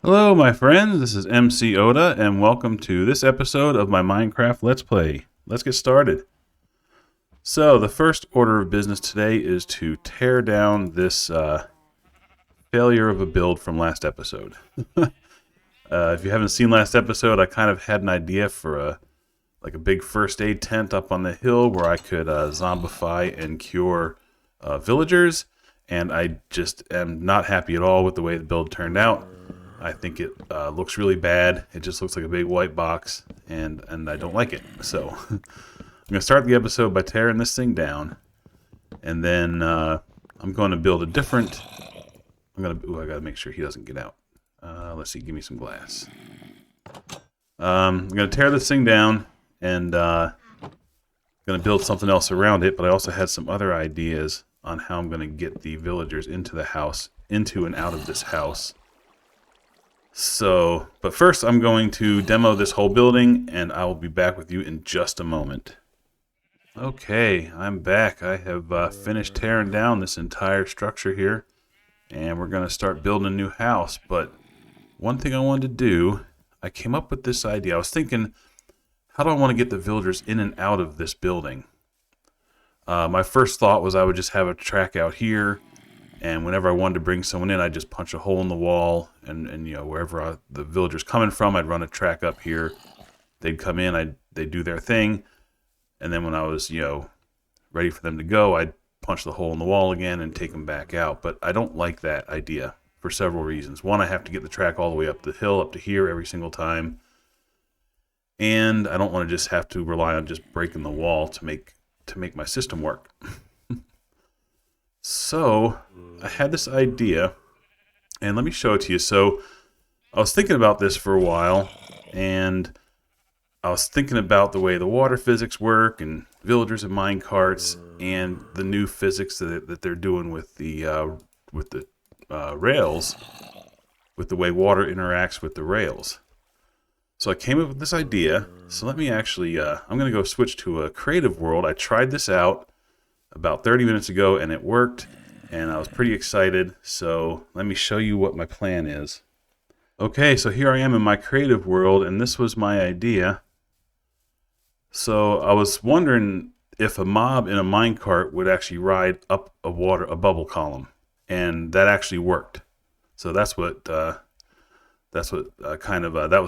Hello, my friends. This is MC Oda, and welcome to this episode of my Minecraft Let's Play. Let's get started. So, the first order of business today is to tear down this failure of a build from last episode. If you haven't seen last episode, I kind of had an idea for a big first aid tent up on the hill where I could zombify and cure villagers, and I just am not happy at all with the way the build turned out. I think it looks really bad. It just looks like a big white box, and I don't like it. So I'm going to start the episode by tearing this thing down, and then I'm going to build a different... I got to make sure he doesn't get out. Let's see, give me some glass. I'm going to tear this thing down, and going to build something else around it, but I also had some other ideas on how I'm going to get the villagers into the house, into and out of this house. So, but first I'm going to demo this whole building, and I will be back with you in just a moment. Okay, I'm back. I have finished tearing down this entire structure here, and we're going to start building a new house. But one thing I wanted to do, I came up with this idea. I was thinking, how do I want to get the villagers in and out of this building? My first thought was I would just have a track out here, and whenever I wanted to bring someone in, I'd just punch a hole in the wall, and you know, wherever the villager's coming from, I'd run a track up here. They'd come in, they'd do their thing, and then when I was, ready for them to go, I'd punch the hole in the wall again and take them back out. But I don't like that idea for several reasons. One, I have to get the track all the way up the hill, up to here every single time, and I don't want to just have to rely on just breaking the wall to make my system work. So, I had this idea, and let me show it to you. So, I was thinking about this for a while, and I was thinking about the way the water physics work, and villagers and minecarts, and the new physics that they're doing with the rails, with the way water interacts with the rails. So I came up with this idea. So let me actually, I'm going to go switch to a creative world. I tried this out about 30 minutes ago, and it worked, and I was pretty excited. So let me show you what my plan is. Okay, so here I am in my creative world, and this was my idea. So I was wondering if a mob in a minecart would actually ride up a bubble column, and that actually worked. So that was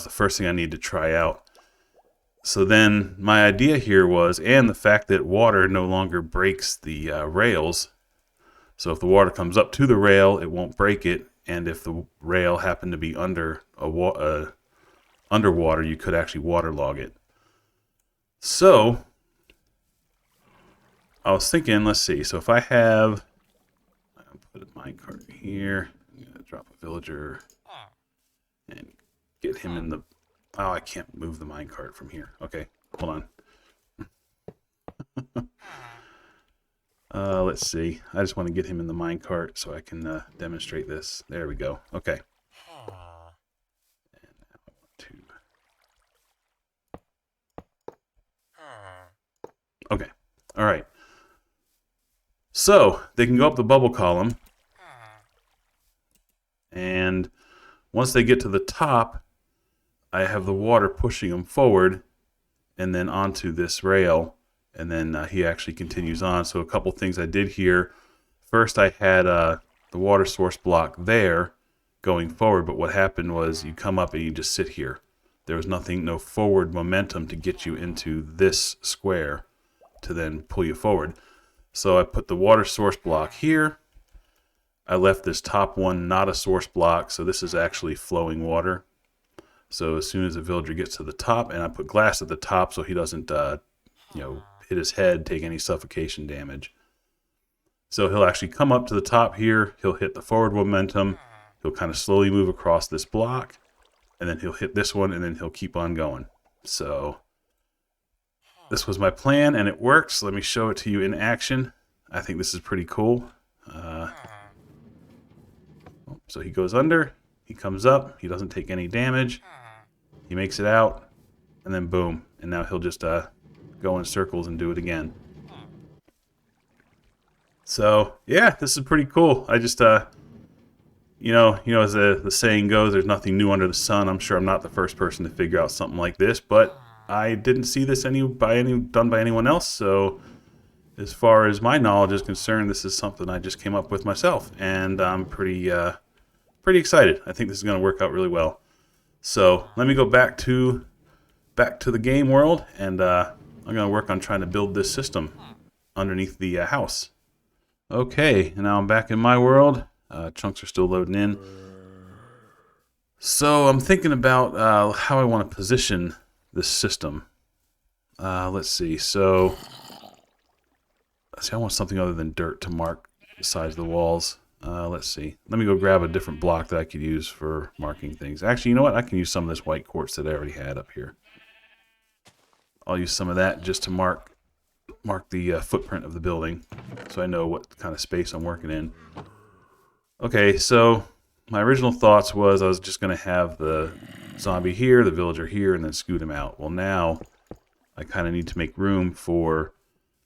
the first thing I needed to try out. So then my idea here was, and the fact that water no longer breaks the rails. So if the water comes up to the rail, it won't break it. And if the rail happened to be underwater, you could actually waterlog it. So I was thinking, let's see. So if I'll put a minecart here. I'm going to drop a villager and get him in the... Oh, I can't move the minecart from here. Okay, hold on. Let's see. I just want to get him in the minecart so I can demonstrate this. There we go. Okay. And now I want to... Okay. All right. So they can go up the bubble column, and once they get to the top, I have the water pushing him forward and then onto this rail, and then he actually continues on. So a couple things I did here. First, I had the water source block there going forward, but what happened was you come up and you just sit here. There was no forward momentum to get you into this square to then pull you forward. So I put the water source block here. I left this top one not a source block, so this is actually flowing water. So as soon as the villager gets to the top, and I put glass at the top so he doesn't, hit his head, take any suffocation damage. So he'll actually come up to the top here. He'll hit the forward momentum. He'll kind of slowly move across this block, and then he'll hit this one, and then he'll keep on going. So this was my plan, and it works. Let me show it to you in action. I think this is pretty cool. So he goes under. He comes up. He doesn't take any damage. He makes it out, and then boom. And now he'll just go in circles and do it again. So, yeah, this is pretty cool. I just, as the saying goes, there's nothing new under the sun. I'm sure I'm not the first person to figure out something like this, but I didn't see this done by anyone else. So as far as my knowledge is concerned, this is something I just came up with myself, and I'm pretty excited. I think this is going to work out really well. So let me go back to the game world, and I'm going to work on trying to build this system underneath the house. Okay, and now I'm back in my world. Chunks are still loading in. So I'm thinking about how I want to position this system. Let's see. So I want something other than dirt to mark the sides of the walls. Let's see. Let me go grab a different block that I could use for marking things. Actually, you know what? I can use some of this white quartz that I already had up here. I'll use some of that just to mark the footprint of the building, so I know what kind of space I'm working in. Okay, so my original thoughts was I was just going to have the zombie here, the villager here, and then scoot him out. Well, now I kind of need to make room for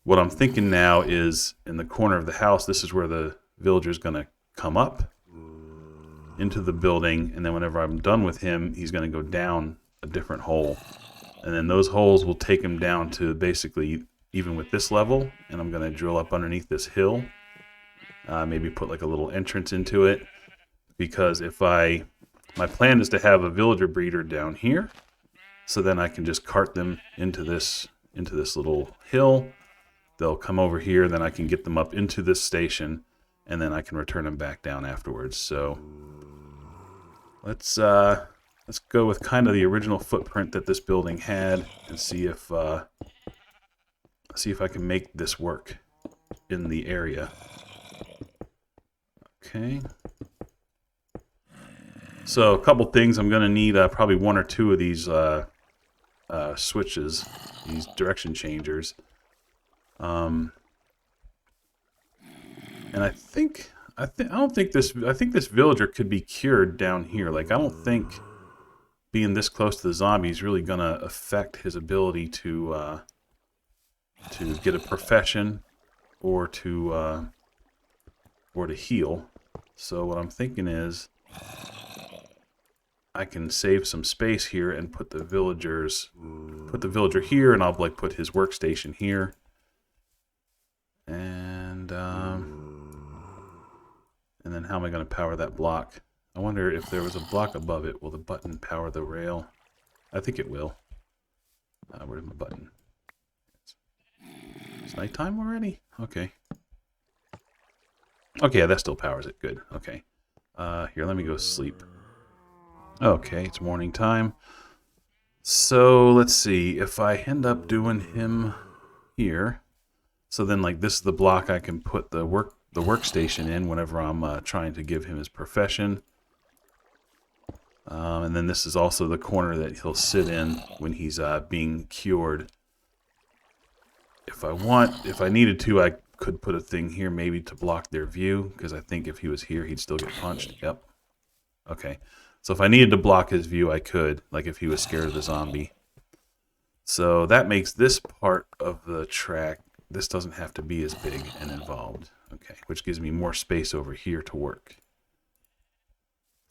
what I'm thinking now is in the corner of the house. This is where the villager is going to come up into the building, and then whenever I'm done with him, he's going to go down a different hole. And then those holes will take him down to basically even with this level, and I'm going to drill up underneath this hill. Maybe put like a little entrance into it, because my plan is to have a villager breeder down here, so then I can just cart them into this little hill. They'll come over here, then I can get them up into this station, and then I can return them back down afterwards. So let's go with kind of the original footprint that this building had, and see if I can make this work in the area. Okay. So a couple things. I'm going to need probably one or two of these switches, these direction changers. And I think this villager could be cured down here. Like, I don't think being this close to the zombie is really going to affect his ability to get a profession or to heal. So what I'm thinking is I can save some space here and put the villager here, and I'll like put his workstation here. And then how am I going to power that block? I wonder if there was a block above it. Will the button power the rail? I think it will. Where's my button? It's nighttime already? Okay. Okay, that still powers it. Good. Okay. Here, let me go sleep. Okay, it's morning time. So, let's see. If I end up doing him here, so then like this is the block I can put the workstation in whenever I'm trying to give him his profession. And then this is also the corner that he'll sit in when he's being cured. If I needed to, I could put a thing here maybe to block their view, because I think if he was here, he'd still get punched. Yep. Okay. So if I needed to block his view, I could, like if he was scared of the zombie. So that makes this part of the track, this doesn't have to be as big and involved. Okay, which gives me more space over here to work.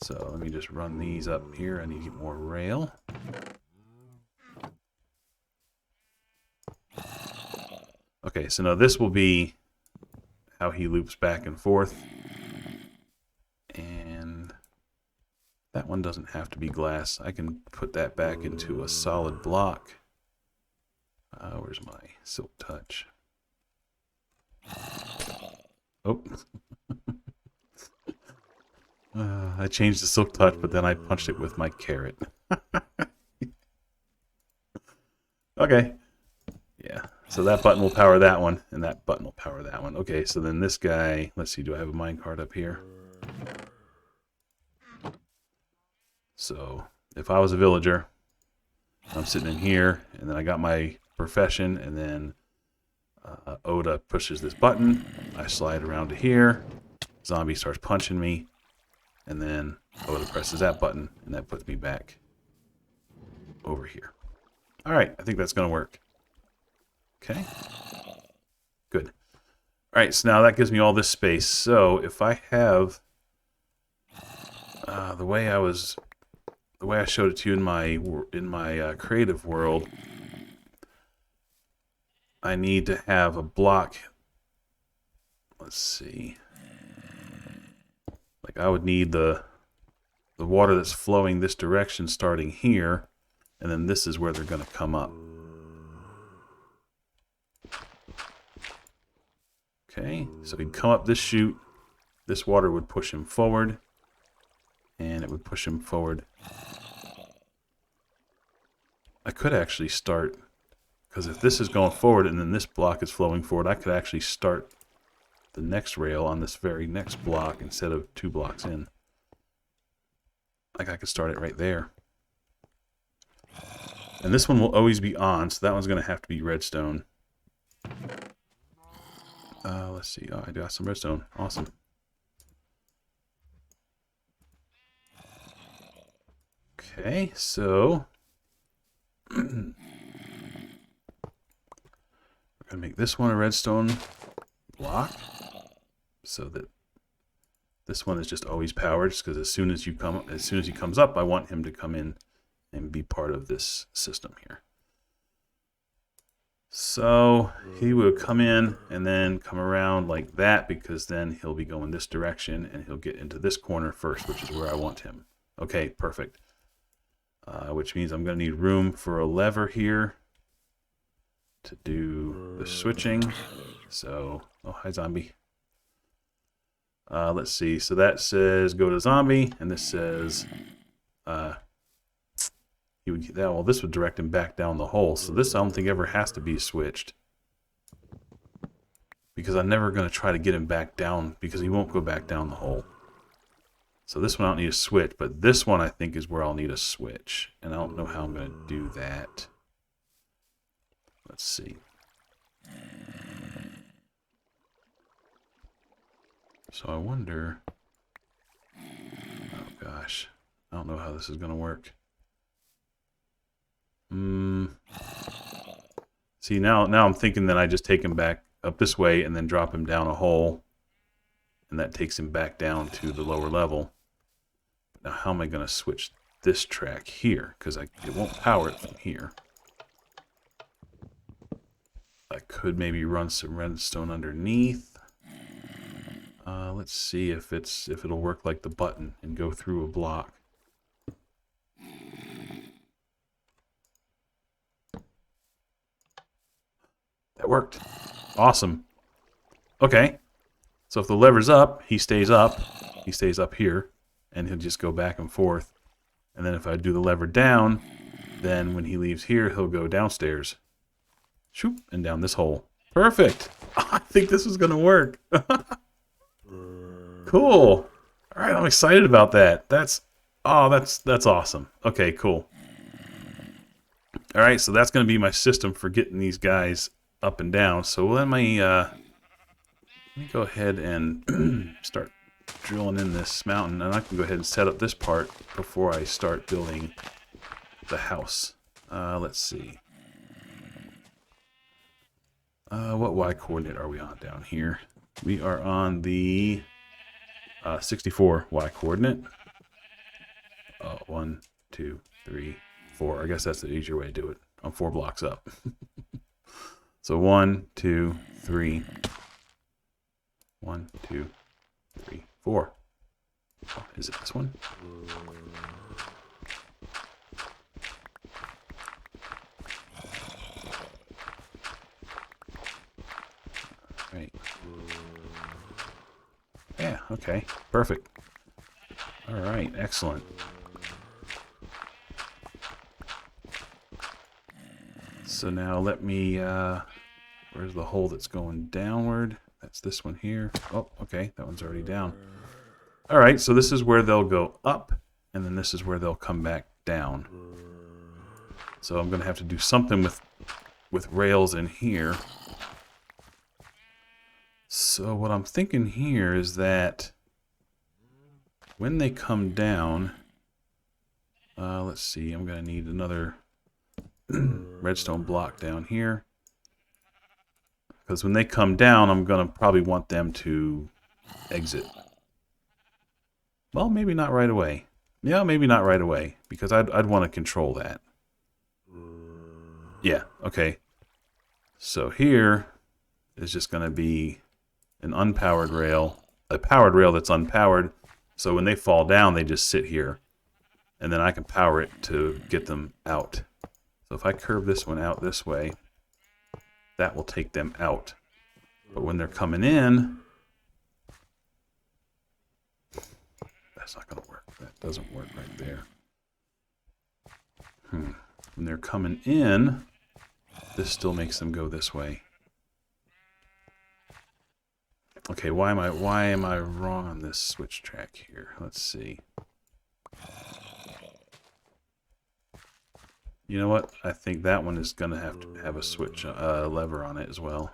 So let me just run these up here. I need to get more rail. Okay, so now this will be how he loops back and forth. And that one doesn't have to be glass. I can put that back into a solid block. Where's my silk touch? Oh. I changed the silk touch, but then I punched it with my carrot. Okay. Yeah. So that button will power that one, and that button will power that one. Okay, so then this guy, let's see, do I have a minecart up here? So if I was a villager, I'm sitting in here, and then I got my profession, and then Oda pushes this button. I slide around to here. Zombie starts punching me, and then Oda presses that button, and that puts me back over here. All right, I think that's going to work. Okay, good. All right, so now that gives me all this space. So if I have the way I showed it to you in my creative world, I need to have a block. Let's see. Like I would need the water that's flowing this direction starting here, and then this is where they're going to come up. Okay, so he'd come up this chute. This water would push him forward, and it would push him forward. I could actually start, because if this is going forward and then this block is flowing forward, I could actually start the next rail on this very next block instead of 2 blocks in. Like I could start it right there. And this one will always be on, so that one's going to have to be redstone. Let's see. Oh, I got some redstone. Awesome. Okay, so we're going to make this one a redstone block so that this one is just always powered, because as soon as he comes up, I want him to come in and be part of this system here. So he will come in and then come around like that, because then he'll be going this direction and he'll get into this corner first, which is where I want him. Okay, perfect. Which means I'm going to need room for a lever here to do the switching. So, oh, hi zombie. Let's see. So that says go to zombie, and this says he would that. Well, this would direct him back down the hole. So this I don't think ever has to be switched, because I'm never going to try to get him back down, because he won't go back down the hole. So this one I don't need a switch, but this one I think is where I'll need a switch, and I don't know how I'm going to do that. Let's see. So I wonder. Oh gosh, I don't know how this is going to work. See, now I'm thinking that I just take him back up this way and then drop him down a hole, and that takes him back down to the lower level. Now how am I going to switch this track here? Because it won't power it from here. I could maybe run some redstone underneath. Let's see if it'll work like the button and go through a block. That worked. Awesome. Okay. So if the lever's up, he stays up. He stays up here, and he'll just go back and forth. And then if I do the lever down, then when he leaves here, he'll go downstairs. Shoop, and down this hole. Perfect. I think this is going to work. Cool. All right, I'm excited about that. That's awesome. Okay, cool. All right, so that's going to be my system for getting these guys up and down. So let me go ahead and start drilling in this mountain, and I can go ahead and set up this part before I start building the house. Let's see. What Y coordinate are we on down here? We are on the 64 Y coordinate. 1, 2, 3, 4. I guess that's the easier way to do it. I'm 4 blocks up. So 1, 2, 3. 1, 2, 3, 4. Oh, is it this one? Right. Yeah, okay. Perfect. All right, excellent. So now let me, where's the hole that's going downward? That's this one here. Oh, okay, that one's already down. All right, so this is where they'll go up, and then this is where they'll come back down. So I'm going to have to do something with rails in here. So what I'm thinking here is that when they come down, let's see, I'm going to need another redstone block down here. Because when they come down, I'm going to probably want them to exit. Well, maybe not right away. Yeah, maybe not right away, because I'd want to control that. Yeah, okay. So here is just going to be an unpowered rail, a powered rail that's unpowered. So when they fall down, they just sit here. And then I can power it to get them out. So if I curve this one out this way, that will take them out. But when they're coming in, that's not going to work. That doesn't work right there. When they're coming in, this still makes them go this way. Okay, why am I wrong on this switch track here? Let's see. You know what? I think that one is going to have a switch lever on it as well.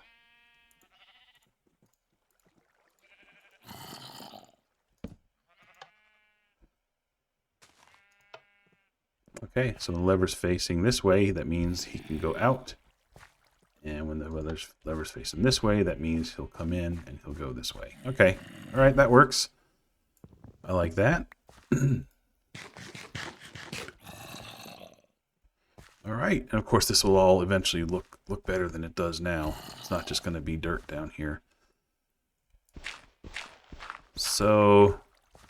Okay, so the lever's facing this way. That means he can go out. And when the lever's facing this way, that means he'll come in and he'll go this way. Okay, all right, that works. I like that. All right, and of course this will all eventually look better than it does now. It's not just going to be dirt down here. So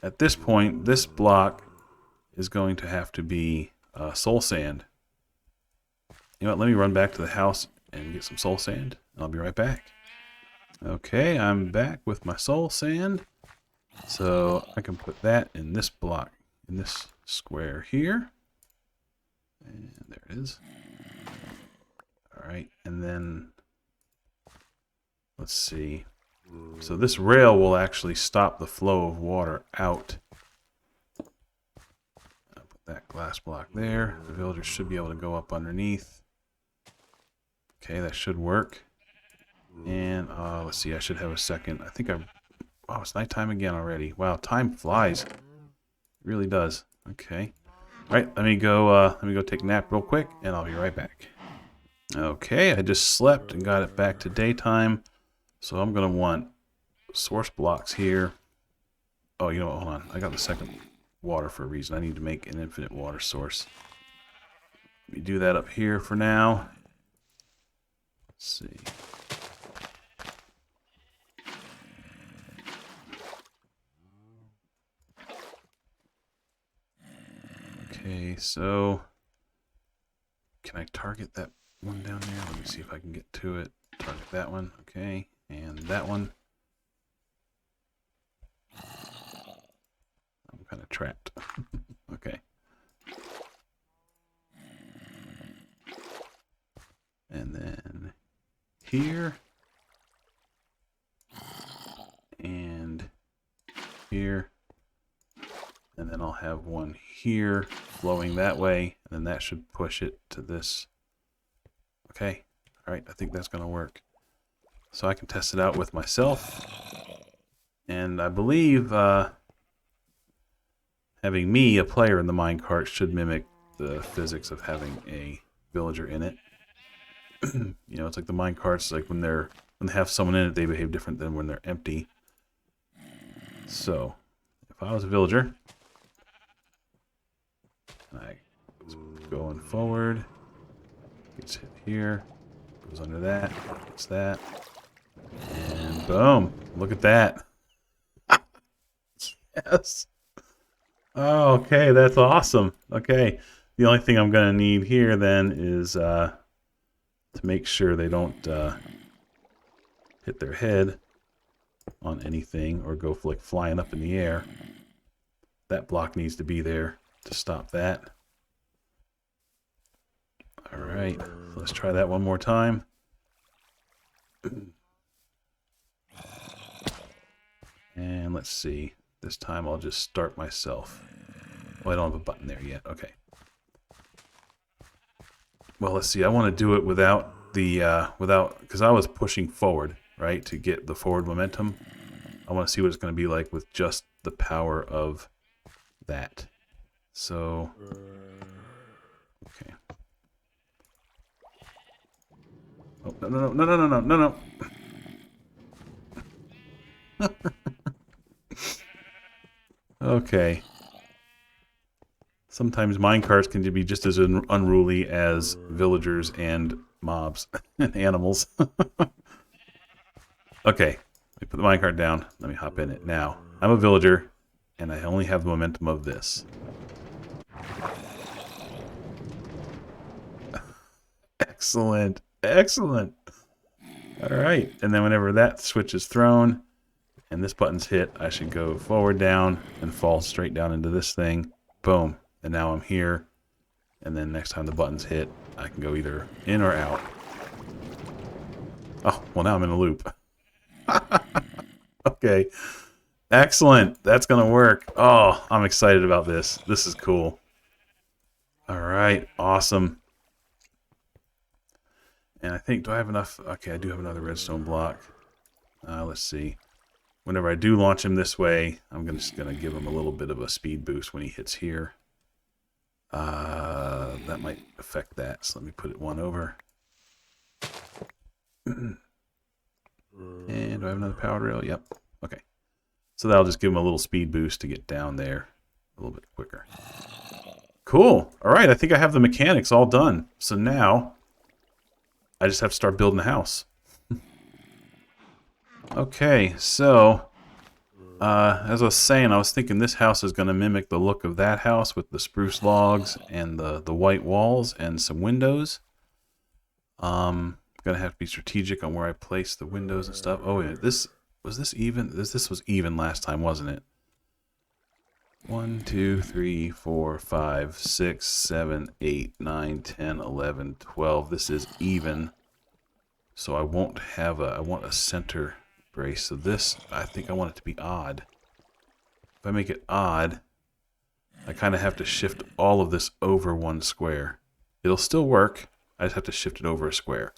at this point, this block is going to have to be soul sand. You know what? Let me run back to the house and get some soul sand. I'll be right back. Okay, I'm back with my soul sand. So I can put that in this block, in this square here. And there it is. All right, and then let's see. So this rail will actually stop the flow of water out. I'll put that glass block there. The villagers should be able to go up underneath. Okay, that should work. And let's see, I should have a second. I think oh, it's nighttime again already. Wow, time flies. It really does. Okay. All right, let me go take a nap real quick, and I'll be right back. Okay, I just slept and got it back to daytime. So I'm going to want source blocks here. Oh, you know what? Hold on. I got the second water for a reason. I need to make an infinite water source. Let me do that up here for now. Let's see. Okay, so can I target that one down there? Let me see if I can get to it. Target that one. Okay, and that one. I'm kind of trapped. Okay. And then here. And here. And then I'll have one here flowing that way. And then that should push it to this. Okay. All right. I think that's going to work. So I can test it out with myself. And I believe having me, a player in the minecart, should mimic the physics of having a villager in it. You know, it's like the minecarts, like when they have someone in it, they behave different than when they're empty. So, if I was a villager, and I was going forward, gets hit here, goes under that, gets that, and boom! Look at that. Yes. Oh, okay, that's awesome. Okay, the only thing I'm gonna need here then is to make sure they don't hit their head on anything or go like flying up in the air. That block needs to be there to stop that. All right, let's try that one more time. And let's see. This time I'll just start myself. Oh, I don't have a button there yet. Okay. Well, let's see. I want to do it without the because I was pushing forward, right, to get the forward momentum. I want to see what it's going to be like with just the power of that. So, okay. Oh, no. Okay. Sometimes minecarts can be just as unruly as villagers and mobs and animals. Okay, let me put the minecart down. Let me hop in it. Now, I'm a villager, and I only have the momentum of this. Excellent. Excellent. All right, and then whenever that switch is thrown and this button's hit, I should go forward, down, and fall straight down into this thing. Boom. And now I'm here. And then next time the button's hit, I can go either in or out. Oh, well, now I'm in a loop. Okay. Excellent. That's going to work. Oh, I'm excited about this. This is cool. All right. Awesome. And I think, do I have enough? Okay, I do have another redstone block. Let's see. Whenever I do launch him this way, I'm just going to give him a little bit of a speed boost when he hits here. That might affect that. So let me put it one over. And do I have another power rail? Yep. Okay. So that'll just give him a little speed boost to get down there a little bit quicker. Cool. All right. I think I have the mechanics all done. So now I just have to start building the house. Okay. So as I was saying, I was thinking this house is going to mimic the look of that house with the spruce logs and the white walls and some windows. Going to have to be strategic on where I place the windows and stuff. Oh, yeah, this was even. This was even last time, wasn't it? 1, 2, 3, 4, 5, 6, 7, 8, 9, 10, 11, 12. This is even. So I won't have I want a center brace. So this, I think I want it to be odd. If I make it odd, I kind of have to shift all of this over one square. It'll still work. I just have to shift it over a square.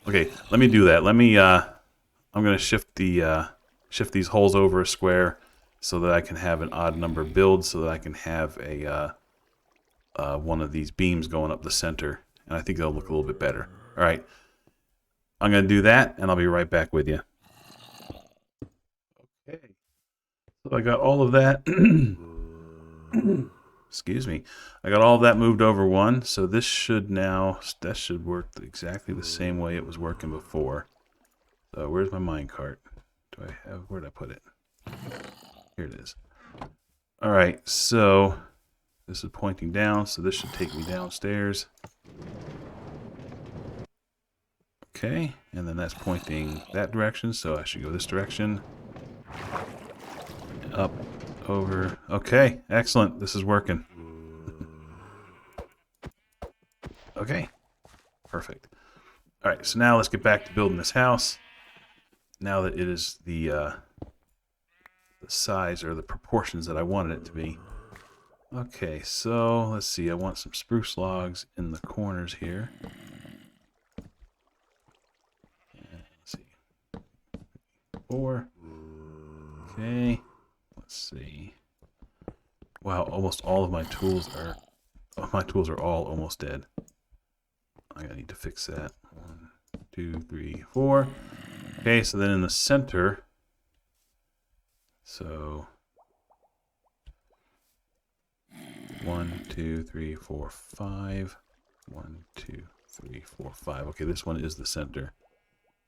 Okay, let me do that. Let me, I'm going to shift these holes over a square so that I can have an odd number build, so that I can have a one of these beams going up the center, and I think they'll look a little bit better. All right, I'm going to do that, and I'll be right back with you. Okay, so I got all of that. Excuse me. I got all of that moved over one, so this should now, that should work exactly the same way it was working before. So where's my minecart? Do I have, where did I put it? Here it is. All right, so this is pointing down, so this should take me downstairs. Okay, and then that's pointing that direction, so I should go this direction. Up, over. Okay, excellent. This is working. Okay, perfect. All right, so now let's get back to building this house. Now that it is the size or the proportions that I wanted it to be. Okay, so let's see. I want some spruce logs in the corners here. And let's see. 4. Okay. Let's see. Wow, almost all of my tools are. Oh, my tools are all almost dead. I need to fix that. 1, 2, 3, 4. Okay, so then in the center. So 1, 2, 3, 4, 5. 1, 2, 3, 4, 5. Okay, this one is the center.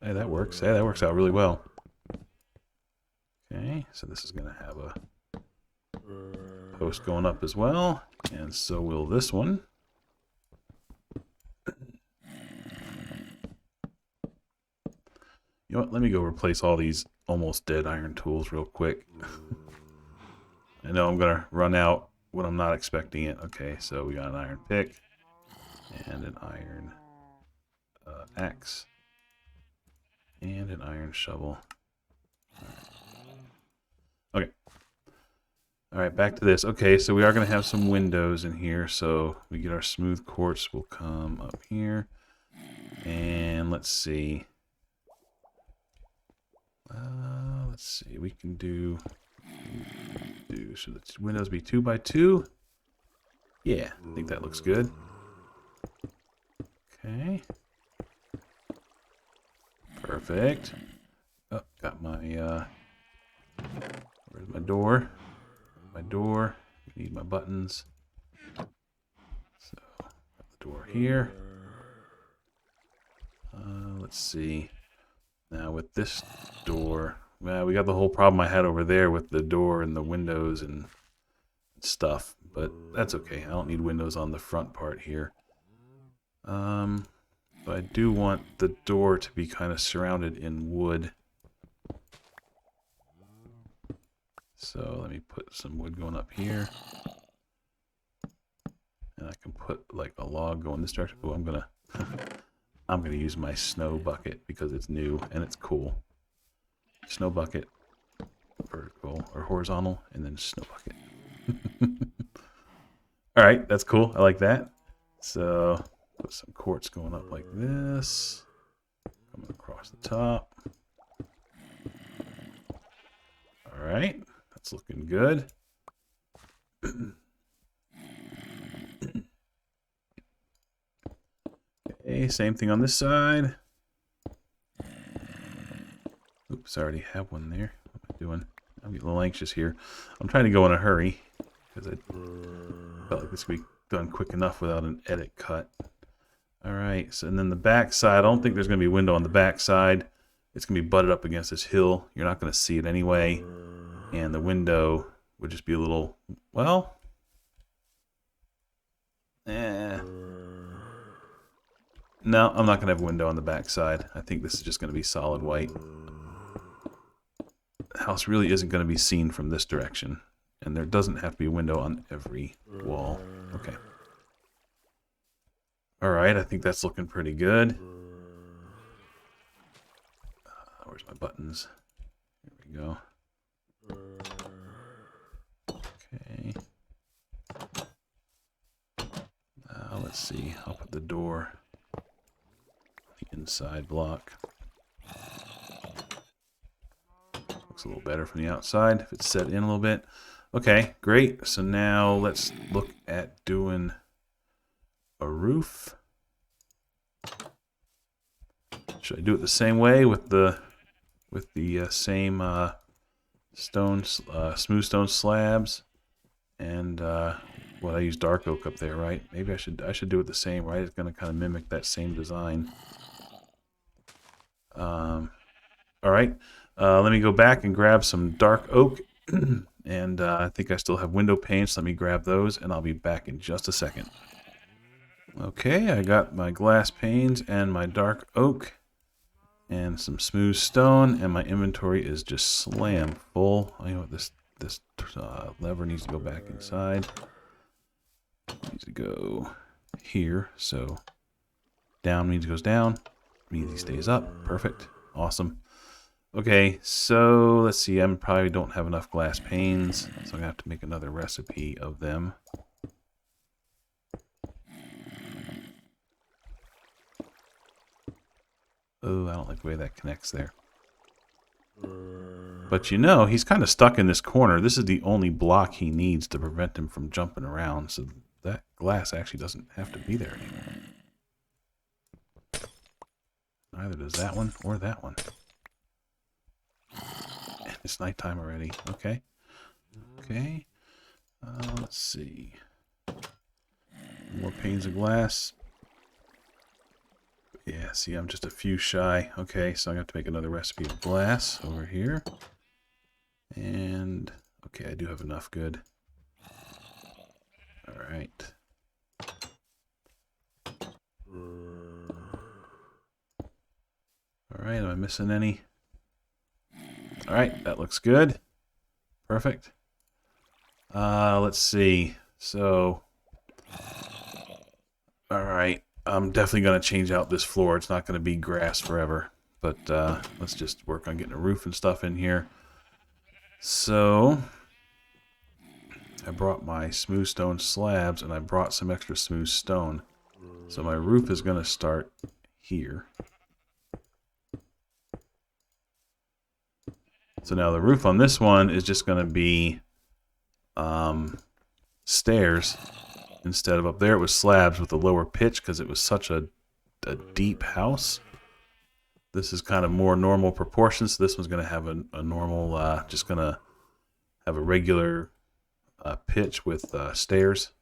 Hey, that works. Hey, that works out really well. Okay, so this is going to have a post going up as well, and so will this one. You know what? Let me go replace all these almost dead iron tools real quick. I know I'm going to run out when I'm not expecting it. Okay, so we got an iron pick and an iron axe and an iron shovel. Okay. All right, back to this. Okay, so we are going to have some windows in here. So we get our smooth quartz will come up here. And let's see. We can do. Should the windows be 2 by 2? Yeah, I think that looks good. Okay. Perfect. Oh, got my. Where's my door? my door. I need my buttons. So, got the door here. Let's see. Now with this door, well, we got the whole problem I had over there with the door and the windows and stuff, but that's okay. I don't need windows on the front part here. But I do want the door to be kind of surrounded in wood. So let me put some wood going up here. And I can put like a log going this direction. Oh, I'm gonna use my snow bucket because it's new and it's cool. Snow bucket, vertical or horizontal, and then snow bucket. All right, that's cool. I like that. So put some quartz going up like this, coming across the top. All right, that's looking good. Okay, same thing on this side. Oops, I already have one there. What am I doing? I'm getting a little anxious here. I'm trying to go in a hurry because I felt like this could be done quick enough without an edit cut. All right, so and then the back side, I don't think there's going to be a window on the back side. It's going to be butted up against this hill. You're not going to see it anyway. And the window would just be a little, well, no, I'm not going to have a window on the back side. I think this is just going to be solid white. The house really isn't going to be seen from this direction. And there doesn't have to be a window on every wall. Okay. All right, I think that's looking pretty good. Where's my buttons? Here we go. Okay. Now let's see. I'll put the door on the inside block. Looks a little better from the outside if it's set in a little bit. Okay, great. So now let's look at doing a roof. Should I do it the same way with the same smooth stone slabs and what I use dark oak up there, right? Maybe I should do it the same, right? It's going to kind of mimic that same design. All right, let me go back and grab some dark oak, and I think I still have window panes. So let me grab those, and I'll be back in just a second. Okay, I got my glass panes and my dark oak and some smooth stone, and my inventory is just slam full. You know what, this lever needs to go back inside. It needs to go here, so down means it goes down, means he stays up. Perfect, awesome. Okay, so let's see, I probably don't have enough glass panes, so I'm gonna have to make another recipe of them. Oh, I don't like the way that connects there. But you know, he's kind of stuck in this corner. This is the only block he needs to prevent him from jumping around. So that glass actually doesn't have to be there anymore. Neither does that one or that one. And it's nighttime already. Okay. Okay. Let's see. More panes of glass. Yeah, see, I'm just a few shy. Okay, so I'm going to have to make another recipe of glass over here. And, okay, I do have enough. Good. All right. All right, am I missing any? All right, that looks good. Perfect. Let's see. So, all right. I'm definitely going to change out this floor. It's not going to be grass forever. But let's just work on getting a roof and stuff in here. So I brought my smooth stone slabs and I brought some extra smooth stone. So my roof is going to start here. So now the roof on this one is just going to be stairs. Instead of up there, it was slabs with a lower pitch because it was such a deep house. This is kind of more normal proportions. So this one's going to have a normal, just going to have a regular pitch with stairs.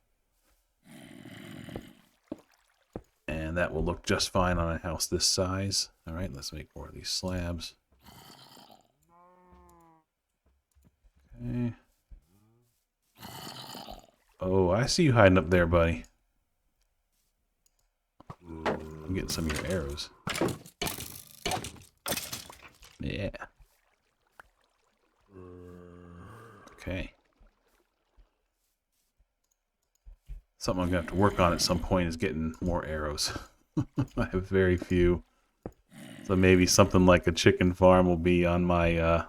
And that will look just fine on a house this size. All right, let's make more of these slabs. Okay. Oh, I see you hiding up there, buddy. I'm getting some of your arrows. Yeah. Okay. Something I'm going to have to work on at some point is getting more arrows. I have very few. So maybe something like a chicken farm will be on my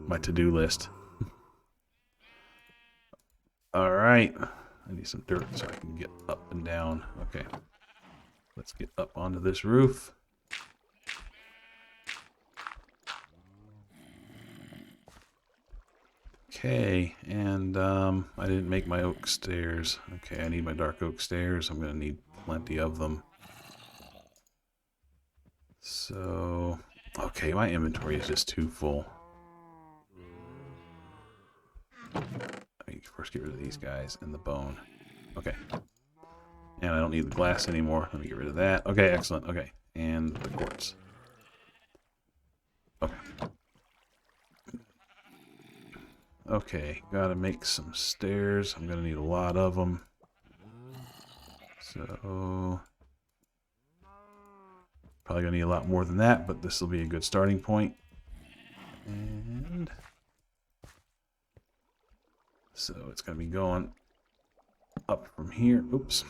my to-do list. All right. I need some dirt so I can get up and down. Okay. Let's get up onto this roof. Okay, and I didn't make my oak stairs. Okay, I need my dark oak stairs. I'm going to need plenty of them. So, okay, my inventory is just too full. Let me first get rid of these guys and the bone. Okay. And I don't need the glass anymore. Let me get rid of that. Okay, excellent. Okay, and the quartz. Okay. Okay, gotta make some stairs. I'm gonna need a lot of them. So, probably gonna need a lot more than that, but this will be a good starting point. And so it's gonna be going up from here. Oops.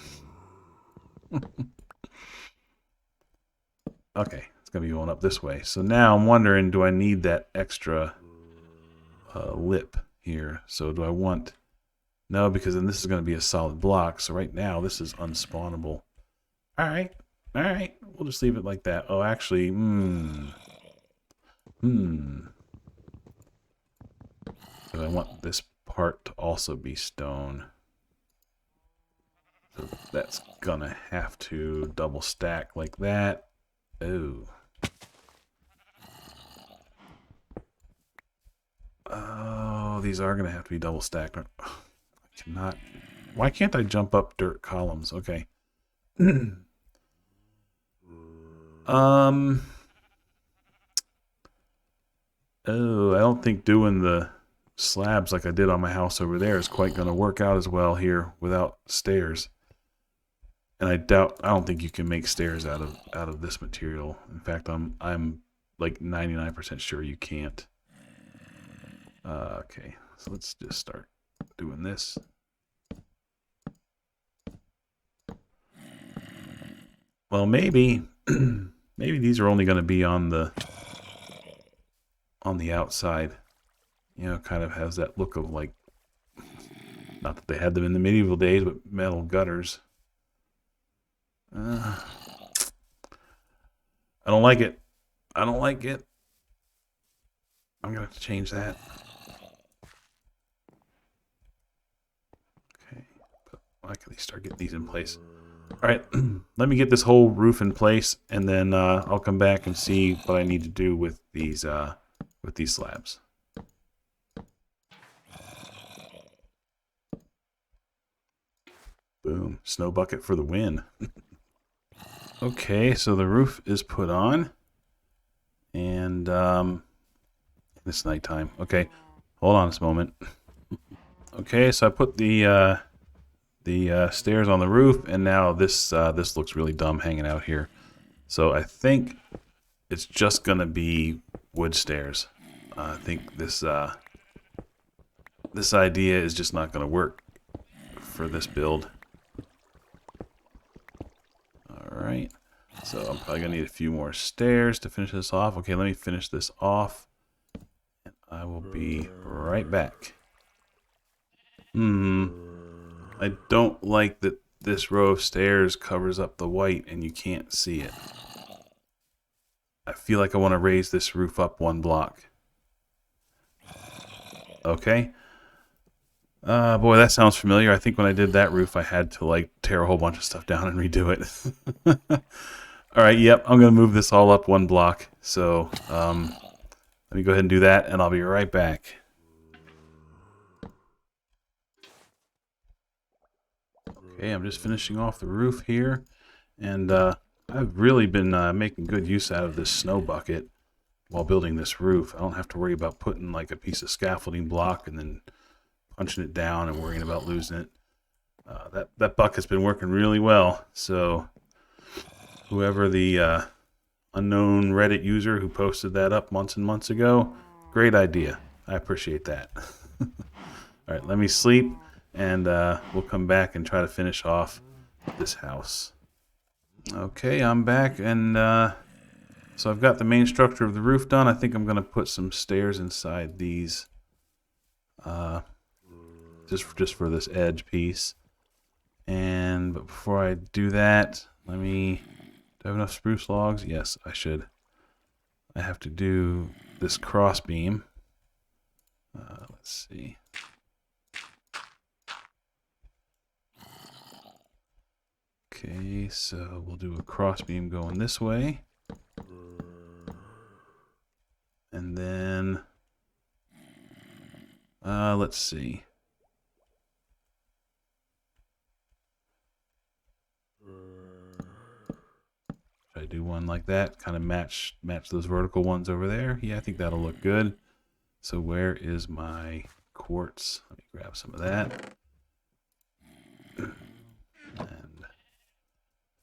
Okay, it's gonna be going up this way. So now I'm wondering, do I need that extra lip here? So do I want... No, because then this is going to be a solid block. So right now this is unspawnable. All right. We'll just leave it like that. Oh, actually, But I want this part to also be stone. So that's gonna have to double stack like that. Oh. Oh, these are gonna have to be double stacked. I cannot. Why can't I jump up dirt columns? Okay. Oh, I don't think doing the slabs like I did on my house over there is quite going to work out as well here without stairs. And I don't think you can make stairs out of this material. In fact, I'm like 99% sure you can't. Okay, so let's just start doing this. Well, maybe maybe these are only going to be on the outside. You know, kind of has that look of like, not that they had them in the medieval days, but metal gutters. I don't like it. I don't like it. I'm going to have to change that. Okay, but I can at least start getting these in place. All right, let me get this whole roof in place, and then I'll come back and see what I need to do with these slabs. Boom, snow bucket for the win. Okay, so the roof is put on, and it's nighttime. Okay, hold on a moment. Okay, so I put the stairs on the roof, and now this looks really dumb hanging out here. So I think it's just gonna be wood stairs. I think this idea is just not gonna work for this build. All right, so I'm probably gonna need a few more stairs to finish this off. Okay, let me finish this off, and I will be right back. I don't like that this row of stairs covers up the white and you can't see it. I feel like I want to raise this roof up one block. Okay. Boy, that sounds familiar. I think when I did that roof, I had to like tear a whole bunch of stuff down and redo it. All right, yep, I'm going to move this all up one block. So let me go ahead and do that, and I'll be right back. Okay, I'm just finishing off the roof here, and I've really been making good use out of this snow bucket while building this roof. I don't have to worry about putting like a piece of scaffolding block and then punching it down and worrying about losing it. That bucket's been working really well, so whoever the unknown Reddit user who posted that up months and months ago, great idea. I appreciate that. All right, let me sleep, and we'll come back and try to finish off this house. Okay, I'm back, and so I've got the main structure of the roof done. I think I'm going to put some stairs inside these, just for this edge piece. But before I do that, do I have enough spruce logs? Yes, I should. I have to do this cross beam. Let's see. Okay, so we'll do a cross beam going this way. And then, let's see. Should I do one like that? Kind of match those vertical ones over there? Yeah, I think that'll look good. So where is my quartz? Let me grab some of that. And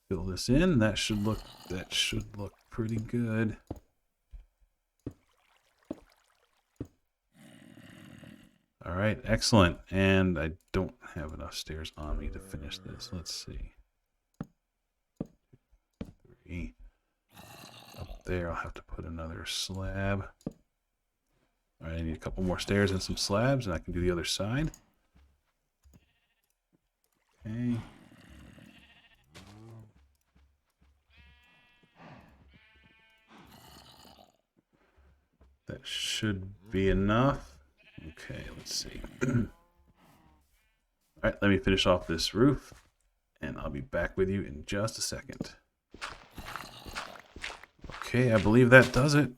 fill this in. That should look pretty good. All right, excellent. And I don't have enough stairs on me to finish this. Let's see. 3. Up there, I'll have to put another slab. All right, I need a couple more stairs and some slabs, and I can do the other side. Okay. That should be enough. Okay, let's see. All right, let me finish off this roof, and I'll be back with you in just a second. Okay, I believe that does it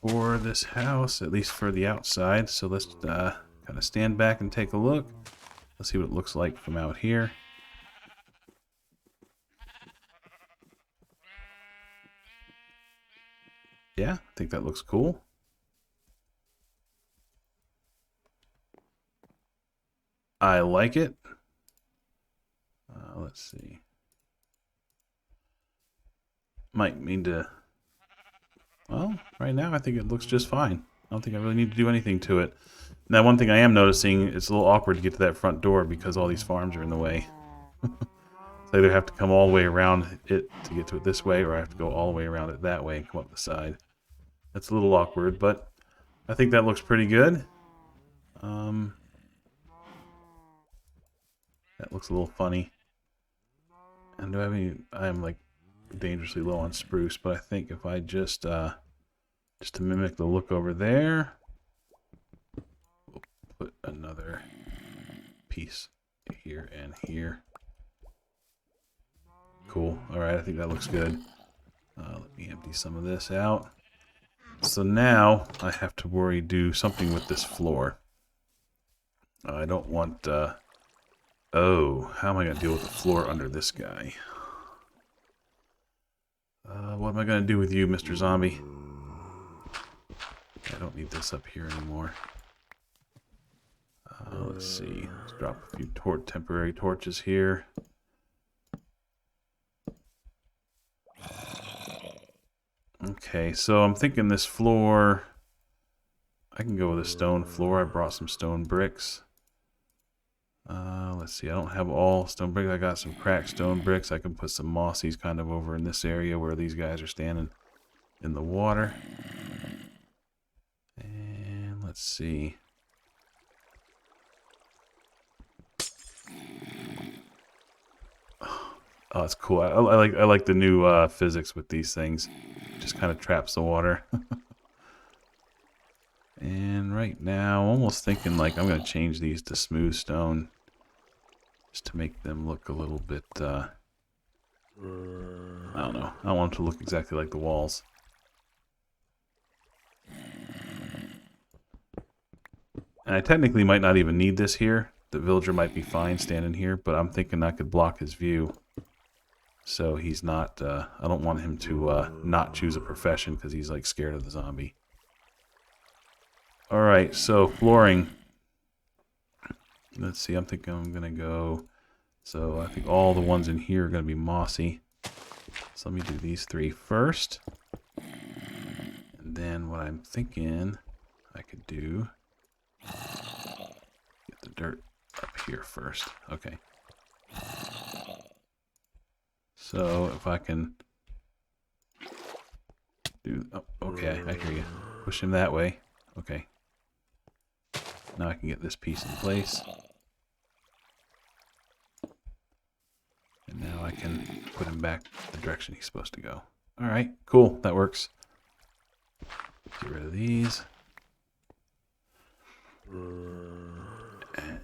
for this house, at least for the outside. So let's kind of stand back and take a look. Let's see what it looks like from out here. Yeah, I think that looks cool. I like it. Let's see. Might need to... Well, right now I think it looks just fine. I don't think I really need to do anything to it. Now, one thing I am noticing, it's a little awkward to get to that front door because all these farms are in the way. So I either have to come all the way around it to get to it this way, or I have to go all the way around it that way and come up the side. That's a little awkward, but I think that looks pretty good. That looks a little funny. And do I have any... I am like dangerously low on spruce, but I think if I just to mimic the look over there, we'll put another piece here and here. Cool. All right, I think that looks good. Let me empty some of this out. So now I have to do something with this floor. I don't want... Oh, how am I going to deal with the floor under this guy? What am I going to do with you, Mr. Zombie? I don't need this up here anymore. Let's see. Let's drop a few temporary torches here. Okay, so I'm thinking this floor... I can go with a stone floor. I brought some stone bricks. Let's see, I don't have all stone bricks. I got some cracked stone bricks. I can put some mossies kind of over in this area where these guys are standing in the water. And let's see. Oh, it's cool. I like the new physics with these things. Just kind of traps the water. And right now, I'm almost thinking like I'm going to change these to smooth stone. Just to make them look a little bit, I don't know. I don't want them to look exactly like the walls. And I technically might not even need this here. the villager might be fine standing here, but I'm thinking I could block his view. So he's not, I don't want him to not choose a profession because he's like scared of the zombie. Alright, so flooring. Let's see, I'm thinking I'm going to go, so I think all the ones in here are going to be mossy. So let me do these 3 first. And then what I'm thinking I could do, get the dirt up here first. Okay. So if I can do, oh, okay, I hear you. Push him that way. Okay. Now I can get this piece in place. And now I can put him back the direction he's supposed to go. Alright, cool, that works. Get rid of these. And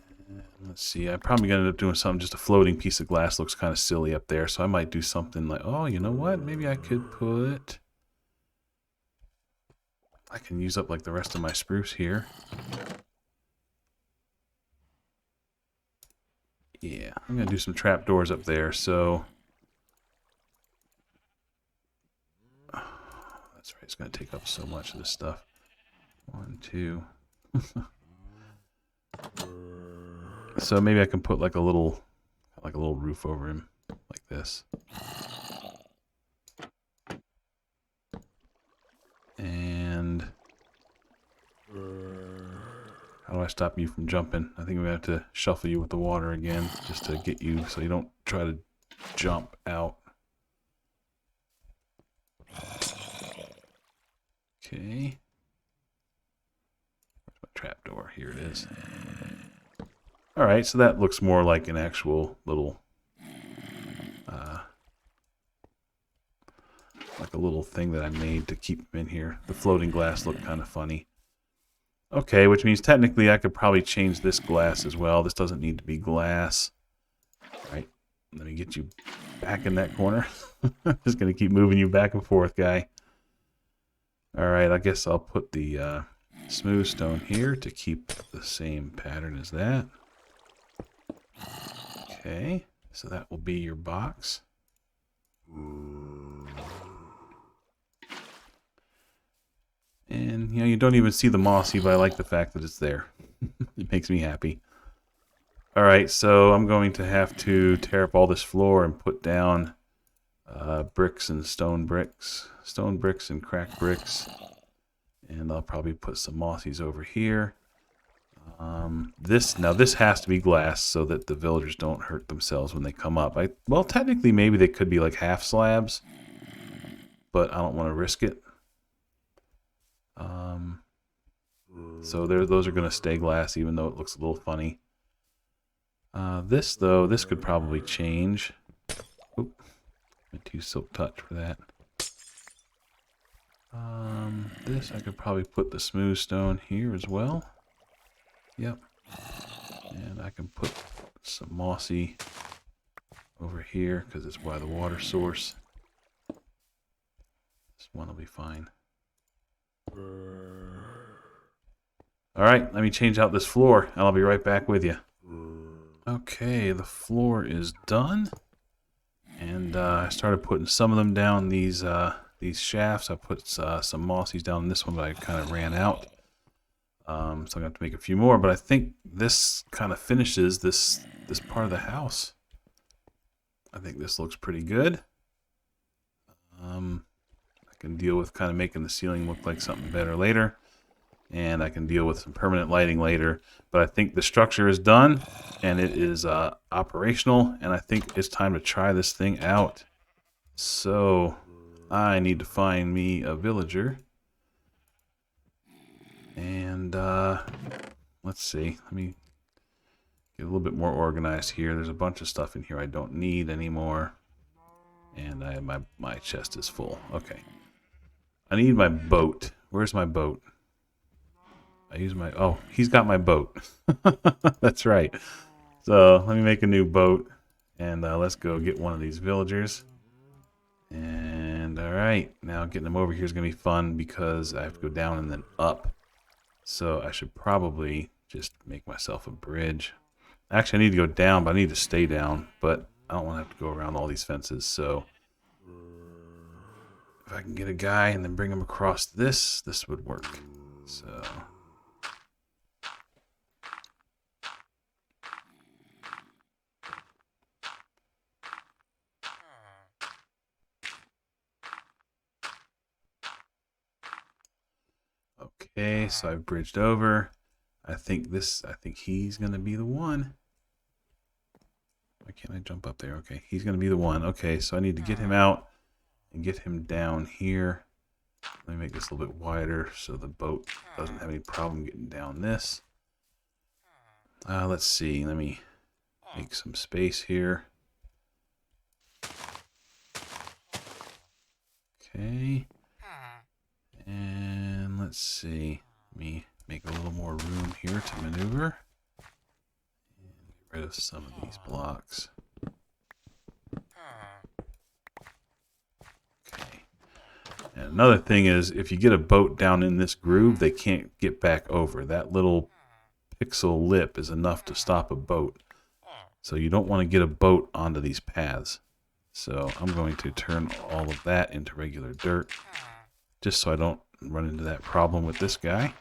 let's see, I'm probably going to end up doing something, just a floating piece of glass looks kind of silly up there, so I might do something like, oh, you know what, maybe I could put, I can use up like the rest of my spruce here. Yeah, I'm going to do some trapdoors up there, so, oh, that's right, it's going to take up so much of this stuff. 1, 2. So maybe I can put like a little roof over him, like this. And how do I stop you from jumping? I think we have to shuffle you with the water again, just to get you so you don't try to jump out. Okay. Where's my trapdoor? Here it is. Alright, so that looks more like an actual little, like a little thing that I made to keep him in here. The floating glass looked kind of funny. Okay, which means technically I could probably change this glass as well. This doesn't need to be glass. Alright, let me get you back in that corner. Just going to keep moving you back and forth, guy. Alright, I guess I'll put the smooth stone here to keep the same pattern as that. Okay, so that will be your box. And, you know, you don't even see the mossy, but I like the fact that it's there. It makes me happy. Alright, so I'm going to have to tear up all this floor and put down bricks and stone bricks and cracked bricks. And I'll probably put some mossies over here. This has to be glass so that the villagers don't hurt themselves when they come up. Well, technically, maybe they could be like half slabs, but I don't want to risk it. So those are going to stay glass, even though it looks a little funny. This could probably change. Oop, I'm too silk touch for that. This I could probably put the smooth stone here as well. Yep. And I can put some mossy over here because it's by the water source. This one will be fine. Alright, let me change out this floor and I'll be right back with you. Okay, the floor is done. And I started putting some of them down these shafts. I put some mossies down in this one, but I kind of ran out. So I'm going to have to make a few more, but I think this kind of finishes this part of the house. I think this looks pretty good. I can deal with kind of making the ceiling look like something better later. And I can deal with some permanent lighting later. But I think the structure is done, and it is operational, and I think it's time to try this thing out. So I need to find me a villager. And let's see. Let me get a little bit more organized here. There's a bunch of stuff in here I don't need anymore. And my chest is full. Okay. I need my boat. Where's my boat? Oh, he's got my boat. That's right. So let me make a new boat. And let's go get one of these villagers. And alright. Now getting them over here is going to be fun because I have to go down and then up. So I should probably just make myself a bridge. Actually, I need to go down, but I need to stay down. But I don't want to have to go around all these fences. So if I can get a guy and then bring him across this would work. So... Okay, so I've bridged over. I think he's going to be the one. Why can't I jump up there? Okay, he's going to be the one. Okay, so I need to get him out and get him down here. Let me make this a little bit wider so the boat doesn't have any problem getting down this. Let's see. Let me make some space here. Okay. And let's see. Let me make a little more room here to maneuver. And get rid of some of these blocks. Okay. And another thing is, if you get a boat down in this groove, they can't get back over. That little pixel lip is enough to stop a boat. So you don't want to get a boat onto these paths. So I'm going to turn all of that into regular dirt, just so I don't run into that problem with this guy.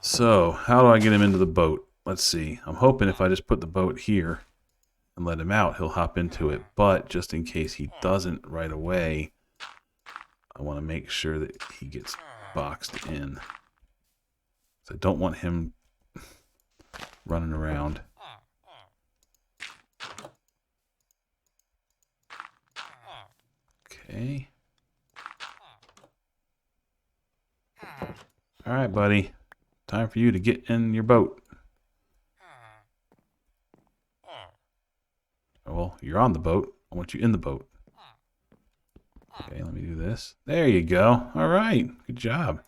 So, how do I get him into the boat? Let's see. I'm hoping if I just put the boat here and let him out, he'll hop into it. But just in case he doesn't right away, I want to make sure that he gets boxed in. So I don't want him running around. Okay. All right, buddy. Time for you to get in your boat. Well, you're on the boat. I want you in the boat. Okay, let me do this. There you go. All right. Good job.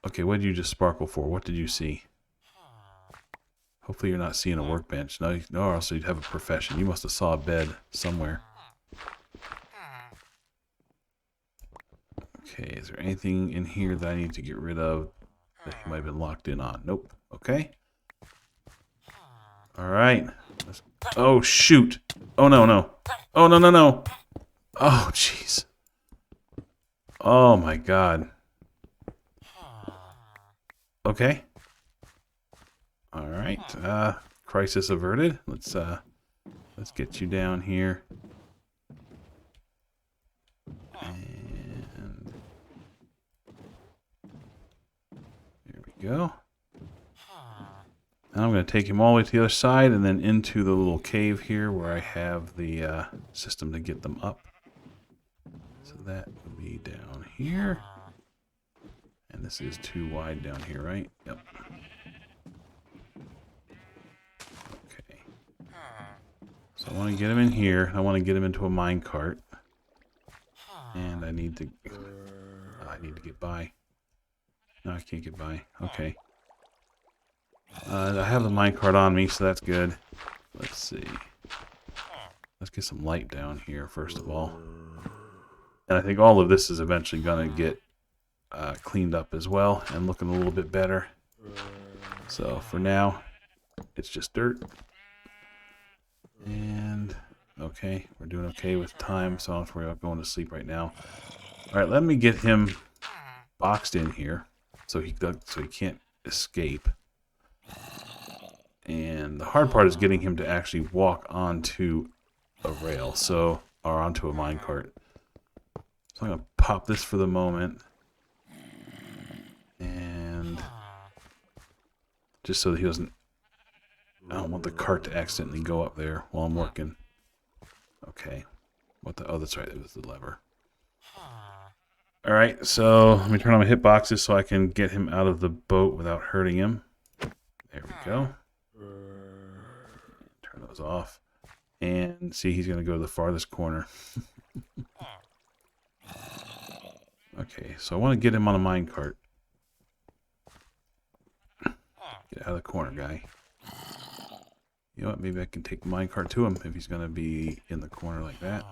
Okay, what did you just sparkle for? What did you see? Hopefully you're not seeing a workbench. No, or else you'd have a profession. You must have saw a bed somewhere. Okay, is there anything in here that I need to get rid of that he might have been locked in on? Nope. Okay. All right. Oh, shoot. Oh, no, no. Oh, no, no, no. Oh, jeez. Oh, my God. Okay. All right. Crisis averted. Let's get you down here. And there we go. Now I'm going to take him all the way to the other side and then into the little cave here where I have the system to get them up. So that would be down here. And this is too wide down here, right? Yep. Okay. So I want to get him in here. I want to get him into a mine cart. And I need to get by. No, I can't get by. Okay. I have the minecart on me, so that's good. Let's see. Let's get some light down here, first of all. And I think all of this is eventually going to get cleaned up as well and looking a little bit better. So for now, it's just dirt. And, okay, we're doing okay with time, so I don't have to worry about going to sleep right now. All right, let me get him boxed in here so he can't escape. And the hard part is getting him to actually walk onto a rail, or onto a minecart. So I'm going to pop this for the moment. And just so that he doesn't... I don't want the cart to accidentally go up there while I'm working. Okay. Oh, that's right. It was the lever. Alright, so let me turn on my hitboxes so I can get him out of the boat without hurting him. There we go. Turn those off. And see, he's going to go to the farthest corner. Okay, so I want to get him on a minecart. Get out of the corner, guy. You know what? Maybe I can take the minecart to him if he's going to be in the corner like that.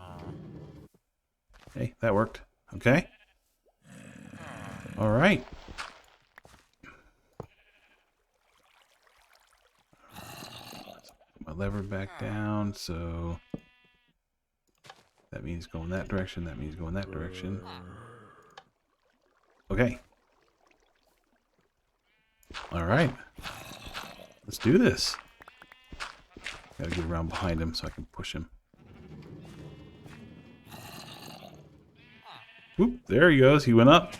Hey, that worked. Okay. All right. Put my lever back down, so that means going that direction. That means going that direction. Okay. All right. Let's do this. Gotta get around behind him so I can push him. Whoop, there he goes. He went up.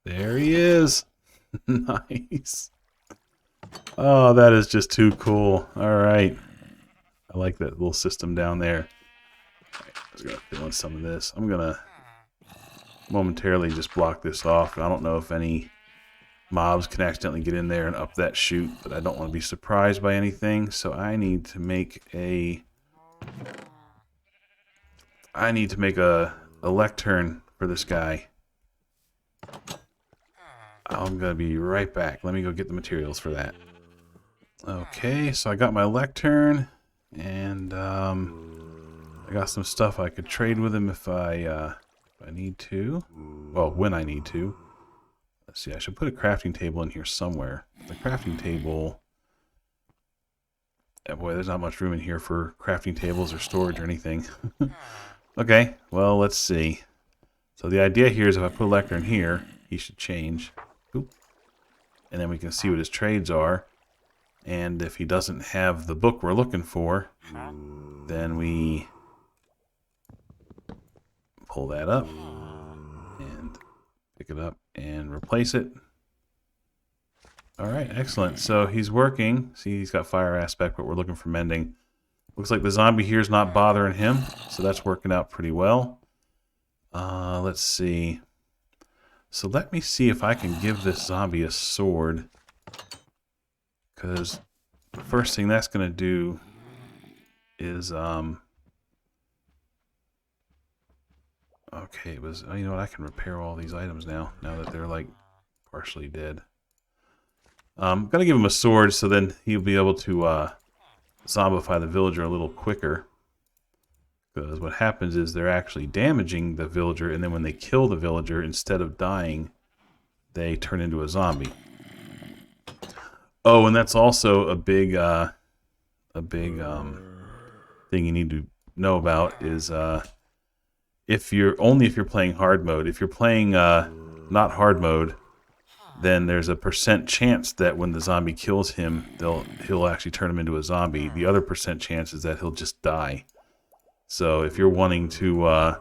There he is. Nice. Oh, that is just too cool. All right. I like that little system down there. Right, I was going to fill in some of this. I'm going to momentarily just block this off. I don't know if any mobs can accidentally get in there and up that chute, but I don't want to be surprised by anything. So I need to make a lectern for this guy. I'm going to be right back. Let me go get the materials for that. Okay, so I got my lectern, and I got some stuff I could trade with him if I need to. Well, when I need to. Let's see, I should put a crafting table in here somewhere. The crafting table... boy, there's not much room in here for crafting tables or storage or anything. Okay, well, let's see. So the idea here is if I put a lectern here, he should change. Oop. And then we can see what his trades are. And if he doesn't have the book we're looking for, then we pull that up and pick it up and replace it. All right, excellent. So he's working. See, he's got fire aspect, but we're looking for mending. Looks like the zombie here is not bothering him, so that's working out pretty well. Let's see. So let me see if I can give this zombie a sword. Because the first thing that's going to do is, okay, it was, you know what, I can repair all these items now that they're, like, partially dead. I'm going to give him a sword so then he'll be able to zombify the villager a little quicker. Because what happens is they're actually damaging the villager, and then when they kill the villager, instead of dying, they turn into a zombie. Oh, and that's also a big thing you need to know about is if you're playing hard mode. If you're playing not hard mode, then there's a % chance that when the zombie kills him, he'll actually turn him into a zombie. The other % chance is that he'll just die. So if you're wanting to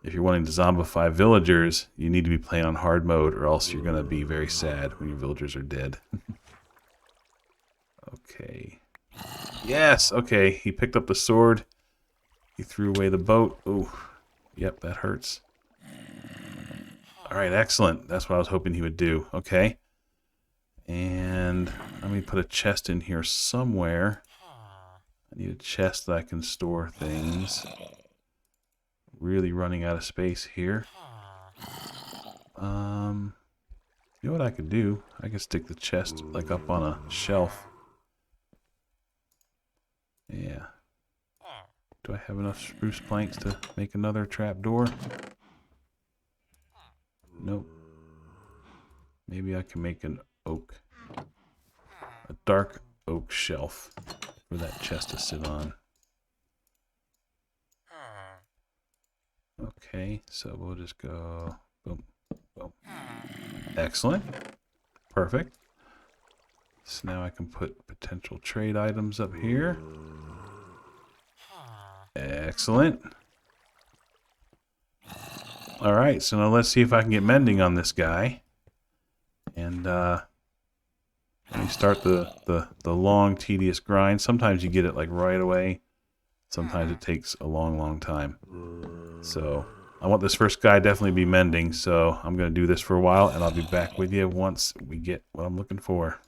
zombify villagers, you need to be playing on hard mode, or else you're gonna be very sad when your villagers are dead. Okay. Yes, okay. He picked up the sword. He threw away the boat. Ooh. Yep, that hurts. Alright, excellent. That's what I was hoping he would do. Okay. And let me put a chest in here somewhere. I need a chest that I can store things. Really running out of space here. You know what I could do? I could stick the chest like up on a shelf. Yeah. Do I have enough spruce planks to make another trapdoor? Nope. Maybe I can make an oak. A dark oak shelf for that chest to sit on. Okay, so we'll just go boom, boom. Excellent. Perfect. So now I can put potential trade items up here. Excellent. Alright, so now let's see if I can get mending on this guy. And let me start the long, tedious grind. Sometimes you get it like right away. Sometimes it takes a long, long time. So I want this first guy definitely to be mending, so I'm going to do this for a while, and I'll be back with you once we get what I'm looking for.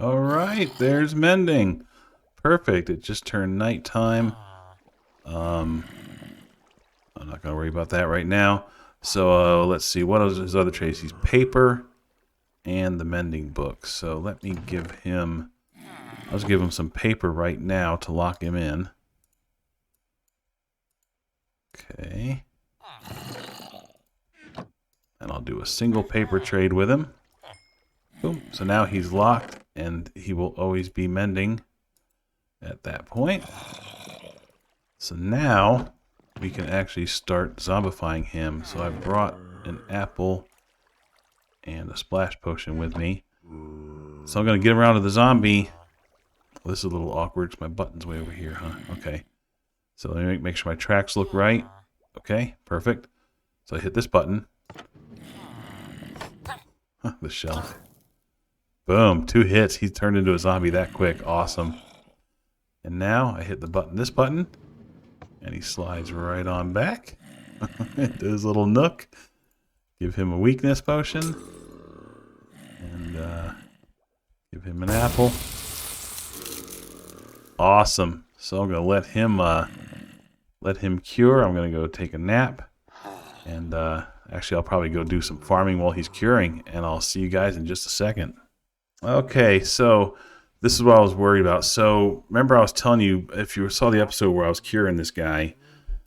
Alright, there's mending. Perfect, it just turned nighttime. I'm not going to worry about that right now. So let's see, what are his other trades? He's paper. and the mending book. So let me give him... I'll just give him some paper right now to lock him in. Okay. And I'll do a single paper trade with him. Boom. So now he's locked, and he will always be mending at that point. So now we can actually start zombifying him. So I brought an apple and a splash potion with me. So I'm going to get him around to the zombie. Well, this is a little awkward because my button's way over here, huh? Okay. So let me make sure my tracks look right. Okay, perfect. So I hit this button. Huh, the shelf. Boom, 2 hits. He turned into a zombie that quick. Awesome. And now I hit the button, this button, and he slides right on back into his little nook. Give him a weakness potion. And give him an apple. Awesome. So I'm going to let him cure. I'm going to go take a nap. And actually, I'll probably go do some farming while he's curing. And I'll see you guys in just a second. Okay, so this is what I was worried about. So remember I was telling you, if you saw the episode where I was curing this guy,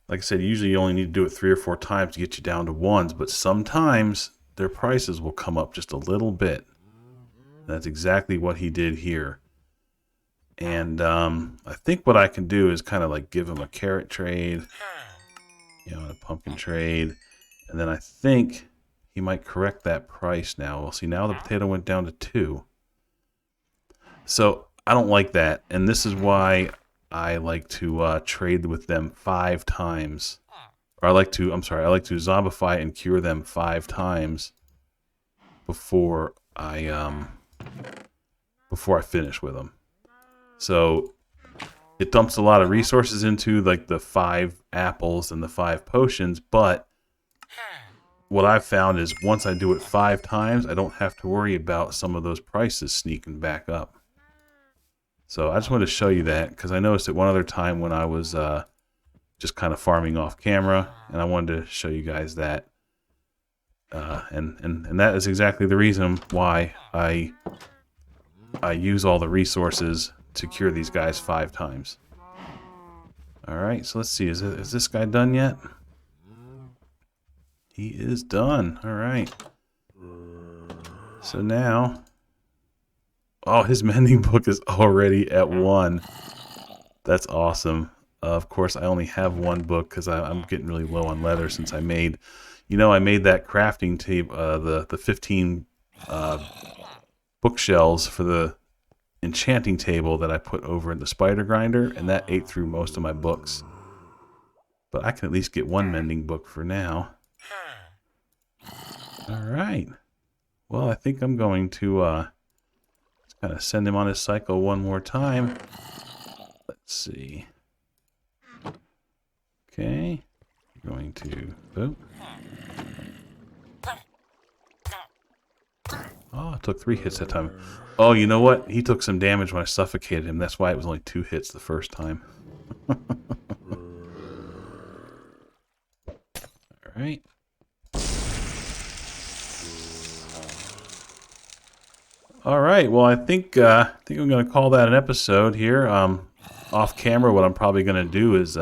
like I said, usually you only need to do it 3 or 4 times to get you down to 1s. But sometimes their prices will come up just a little bit. That's exactly what he did here. And I think what I can do is kind of like give him a carrot trade, and a pumpkin trade. And then I think he might correct that price now. Well, see, now the potato went down to 2. So I don't like that. And this is why I like to trade with them 5 times. Or I like to zombify and cure them 5 times before I finish with them. So it dumps a lot of resources into like the 5 apples and the 5 potions, but what I've found is once I do it 5 times, I don't have to worry about some of those prices sneaking back up. So I just wanted to show you that because I noticed it one other time when I was just kind of farming off camera, and I wanted to show you guys that. And that is exactly the reason why I use all the resources to cure these guys 5 times. Alright, so let's see. Is this guy done yet? He is done. Alright. So now... Oh, his mending book is already at 1. That's awesome. Of course, I only have 1 book because I'm getting really low on leather since I made... I made that crafting table, the 15 bookshelves for the enchanting table that I put over in the spider grinder, and that ate through most of my books. But I can at least get 1 mending book for now. Alright. Well, I think I'm going to just kind of send him on his cycle one more time. Let's see. Okay. I'm going to... Oh. Oh, it took 3 hits that time. Oh, you know what? He took some damage when I suffocated him. That's why it was only 2 hits the first time. Alright. Alright, well I think I'm going to call that an episode here. Off camera, what I'm probably going to do is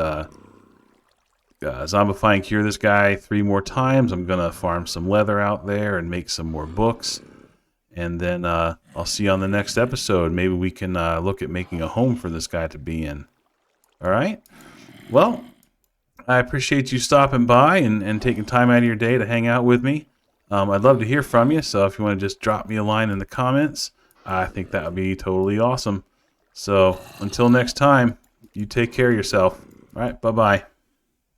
zombify and cure this guy 3 more times. I'm going to farm some leather out there and make some more books. And then I'll see you on the next episode. Maybe we can look at making a home for this guy to be in. Alright? Well, I appreciate you stopping by and taking time out of your day to hang out with me. I'd love to hear from you, so if you want to just drop me a line in the comments, I think that would be totally awesome. So, until next time, you take care of yourself. Alright, bye-bye.